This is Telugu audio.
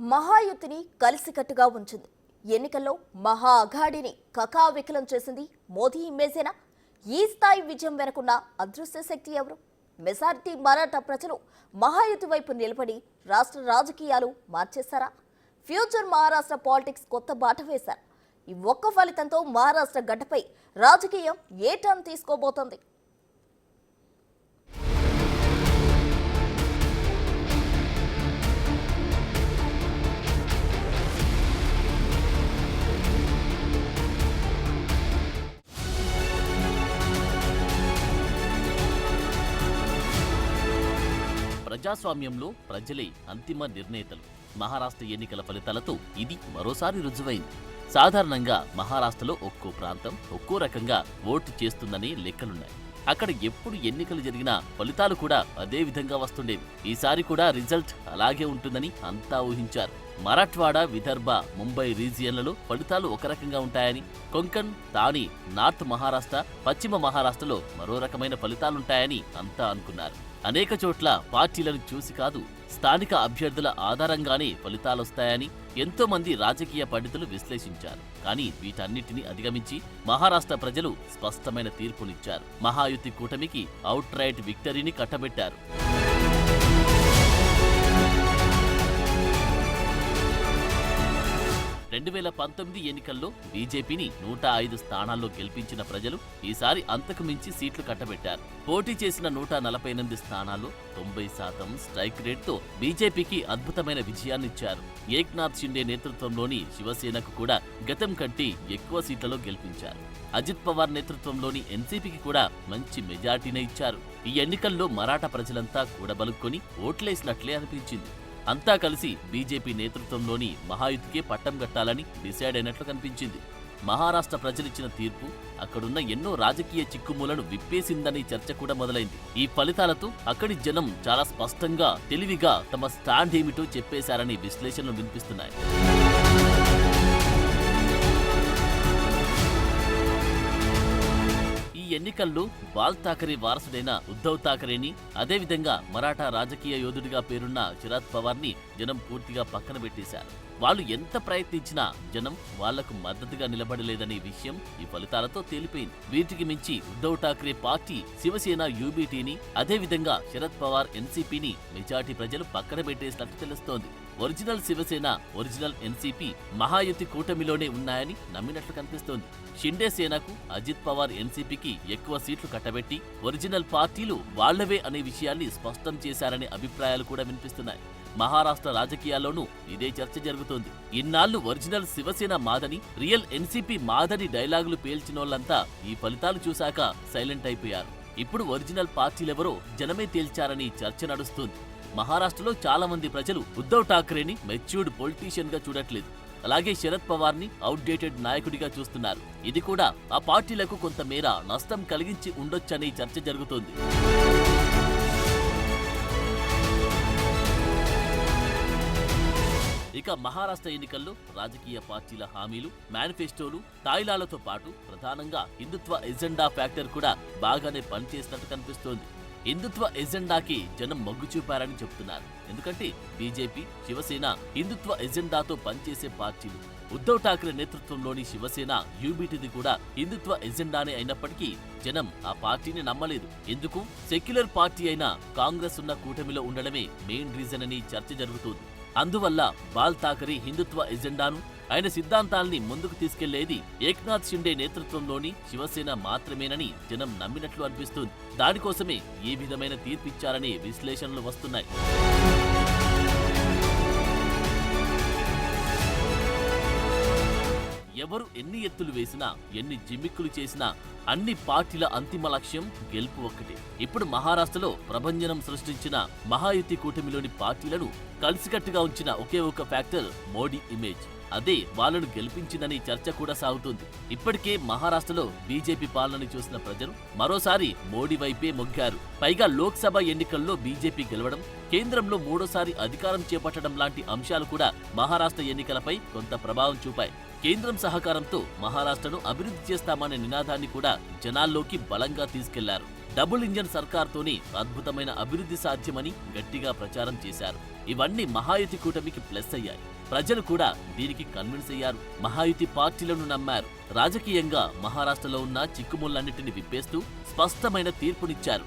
మహాయుతిని కలిసికట్టుగా ఉంచింది. ఎన్నికల్లో మహా అఘాడిని కకావికలం చేసింది మోదీ ఇమేజేనా? ఈ స్థాయి విజయం వెనుకున్న అదృశ్య శక్తి ఎవరు? మెజారిటీ మరాఠా ప్రజలు మహాయుతి వైపు నిలబడి రాష్ట్ర రాజకీయాలు మార్చేశారా? ఫ్యూచర్ మహారాష్ట్ర పాలిటిక్స్ కొత్త బాట వేశారు. ఈ ఒక్క ఫలితంతో మహారాష్ట్ర గడ్డపై రాజకీయం ఏ టర్న్ తీసుకోబోతోంది? ప్రజాస్వామ్యంలో ప్రజలే అంతిమ నిర్ణేతలు. మహారాష్ట్ర ఎన్నికల ఫలితాలతో ఇది మరోసారి రుజువైంది. సాధారణంగా మహారాష్ట్రలో ఒక్కో ప్రాంతం ఒక్కో రకంగా ఓటు చేస్తుందని లెక్కలున్నాయి. అక్కడ ఎప్పుడు ఎన్నికలు జరిగినా ఫలితాలు కూడా అదే విధంగా వస్తుండేవి. ఈసారి కూడా రిజల్ట్ అలాగే ఉంటుందని అంతా ఊహించారు. మరాఠ్వాడా, విదర్భ, ముంబై రీజియన్లలో ఫలితాలు ఒక రకంగా ఉంటాయని, కొంకణ్, థానే, నార్త్ మహారాష్ట్ర, పశ్చిమ మహారాష్ట్రలో మరో రకమైన ఫలితాలుంటాయని అంతా అనుకున్నారు. అనేక చోట్ల పార్టీలను చూసి కాదు, స్థానిక అభ్యర్థుల ఆధారంగానే ఫలితాలొస్తాయని ఎంతో మంది రాజకీయ పండితులు విశ్లేషించారు. కానీ వీటన్నిటిని అధిగమించి మహారాష్ట్ర ప్రజలు స్పష్టమైన తీర్పునిచ్చారు. మహాయుతి కూటమికి అవుట్ రైట్ విక్టరీని కట్టబెట్టారు. 2019 ఎన్నికల్లో బీజేపీని 105 స్థానాల్లో గెలిపించిన ప్రజలు ఈసారి అంతకు మించి సీట్లు కట్టబెట్టారు. పోటీ చేసిన 148 స్థానాల్లో 90% స్ట్రైక్ రేట్తో బీజేపీకి అద్భుతమైన విజయాన్నిచ్చారు. ఏక్నాథ్ షిండే నేతృత్వంలోని శివసేనకు కూడా గతం కంటే ఎక్కువ సీట్లలో గెలిపించారు. అజిత్ పవార్ నేతృత్వంలోని ఎన్సీపీకి కూడా మంచి మెజార్టీనే ఇచ్చారు. ఈ ఎన్నికల్లో మరాఠా ప్రజలంతా కూడబలుక్కొని ఓట్లేసినట్లే అనిపించింది. అంతా కలిసి బీజేపీ నేతృత్వంలోని మహాయుతికే పట్టం కట్టాలని డిసైడ్ అయినట్లు కనిపించింది. మహారాష్ట్ర ప్రజలిచ్చిన తీర్పు అక్కడున్న ఎన్నో రాజకీయ చిక్కుములను విప్పేసిందనే చర్చ కూడా మొదలైంది. ఈ ఫలితాలతో అక్కడి జనం చాలా స్పష్టంగా, తెలివిగా తమ స్టాండ్ ఏమిటో చెప్పేశారని విశ్లేషణలు వినిపిస్తున్నాయి. ఎన్నికల్లో బాల్ ఠాకరే వారసుడైన ఉద్ధవ్ ఠాకరేని, అదేవిధంగా మరాఠా రాజకీయ యోధుడిగా పేరున్న శరద్ పవార్ని జనం పూర్తిగా పక్కన పెట్టేశారు. వాళ్ళు ఎంత ప్రయత్నించినా జనం వాళ్లకు మద్దతుగా నిలబడలేదనే విషయం ఈ ఫలితాలతో తేలిపోయింది. వీటికి మించి ఉద్ధవ్ ఠాకరే పార్టీ శివసేన యూబీటీని, అదేవిధంగా శరద్ పవార్ ఎన్సీపీని మెజార్టీ ప్రజలు పక్కన పెట్టేసినట్టు తెలుస్తోంది. Original Shiv Sena, original NCP Mahayuti కూటమిలోనే ఉన్నాయని నమ్మినట్లు కనిపిస్తోంది. షిండే సేనకు, అజిత్ పవార్ ఎన్సీపీకి ఎక్కువ సీట్లు కట్టబెట్టి ఒరిజినల్ పార్టీలు వాళ్లవే అనే విషయాన్ని స్పష్టం చేశారనే అభిప్రాయాలు కూడా వినిపిస్తున్నాయి. మహారాష్ట్ర రాజకీయాల్లోనూ ఇదే చర్చ జరుగుతోంది. ఇన్నాళ్లు ఒరిజినల్ శివసేన మాదని, రియల్ ఎన్సీపీ మాదని డైలాగులు పేల్చినోళ్లంతా ఈ ఫలితాలు చూశాక సైలెంట్ అయిపోయారు. ఇప్పుడు ఒరిజినల్ పార్టీలెవరో జనమే తేల్చారని చర్చ నడుస్తుంది. మహారాష్ట్రలో చాలా మంది ప్రజలు ఉద్ధవ్ ఠాకరేని మెచ్యూర్డ్ పొలిటీషియన్ గా చూడట్లేదు. అలాగే శరద్ పవార్ ని అవుట్డేటెడ్ నాయకుడిగా చూస్తున్నారు. ఇది కూడా ఆ పార్టీలకు కొంతమేర నష్టం కలిగించి ఉండొచ్చనే చర్చ జరుగుతోంది. ఇక మహారాష్ట్ర ఎన్నికల్లో రాజకీయ పార్టీల హామీలు, మేనిఫెస్టోలు, తాయిలాలతో పాటు ప్రధానంగా హిందుత్వ ఎజెండా ఫ్యాక్టర్ కూడా బాగానే పనిచేసినట్టు కనిపిస్తోంది. హిందుత్వ ఎజెండాకి జనం మొగ్గు చూపారని చెబుతున్నారు. ఎందుకంటే బీజేపీ, శివసేన హిందుత్వ ఎజెండాతో పనిచేసే పార్టీలు. ఉద్ధవ్ ఠాకరే నేతృత్వంలోని శివసేన యూబీటీది కూడా హిందుత్వ ఎజెండానే అయినప్పటికీ జనం ఆ పార్టీని నమ్మలేదు. ఎందుకు? సెక్యులర్ పార్టీ అయిన కాంగ్రెస్ ఉన్న కూటమిలో ఉండడమే మెయిన్ రీజన్ అని చర్చ జరుగుతోంది. అందువల్ల బాల్ ఠాకరే హిందుత్వ ఎజెండాను, ఆయన సిద్ధాంతాల్ని ముందుకు తీసుకెళ్లేది ఏక్నాథ్ షిండే నేతృత్వంలోని శివసేన మాత్రమేనని జనం నమ్మినట్లు అనిపిస్తుంది. దానికోసమే ఏ విధమైన తీర్పిచ్చారనే విశ్లేషణలు వస్తున్నాయి. ఎవరు ఎన్ని ఎత్తులు వేసినా, ఎన్ని జిమ్మిక్కులు చేసినా అన్ని పార్టీల అంతిమ లక్ష్యం గెలుపు ఒక్కటే. ఇప్పుడు మహారాష్ట్రలో ప్రభంజనం సృష్టించిన మహాయుతి కూటమిలోని పార్టీలను కలిసికట్టుగా ఉంచిన ఒకే ఒక ఫ్యాక్టర్ మోడీ ఇమేజ్. అదే వాళ్లను గెలిపించిందనే చర్చ కూడా సాగుతుంది. ఇప్పటికే మహారాష్ట్రలో బీజేపీ పాలనని చూసిన ప్రజలు మరోసారి మోడీ వైపే మొగ్గారు. పైగా లోక్సభ ఎన్నికల్లో బీజేపీ గెలవడం, కేంద్రంలో మూడోసారి అధికారం చేపట్టడం లాంటి అంశాలు కూడా మహారాష్ట్ర ఎన్నికలపై కొంత ప్రభావం చూపాయి. కేంద్రం సహకారంతో మహారాష్ట్రను అభివృద్ధి చేస్తామనే నినాదాన్ని కూడా జనాల్లోకి బలంగా తీసుకెళ్లారు. డబుల్ ఇంజన్ సర్కార్తోనే అద్భుతమైన అభివృద్ధి సాధ్యమని గట్టిగా ప్రచారం చేశారు. ఇవన్నీ మహాయుతి కూటమికి ప్లస్ అయ్యాయి. ప్రజలు కూడా దీనికి కన్విన్స్ అయ్యారు. మహాయుతి పార్టీలను నమ్మారు. రాజకీయంగా మహారాష్ట్రలో ఉన్న చిక్కుముళ్లన్నింటినీ విప్పేస్తూ స్పష్టమైన తీర్పునిచ్చారు.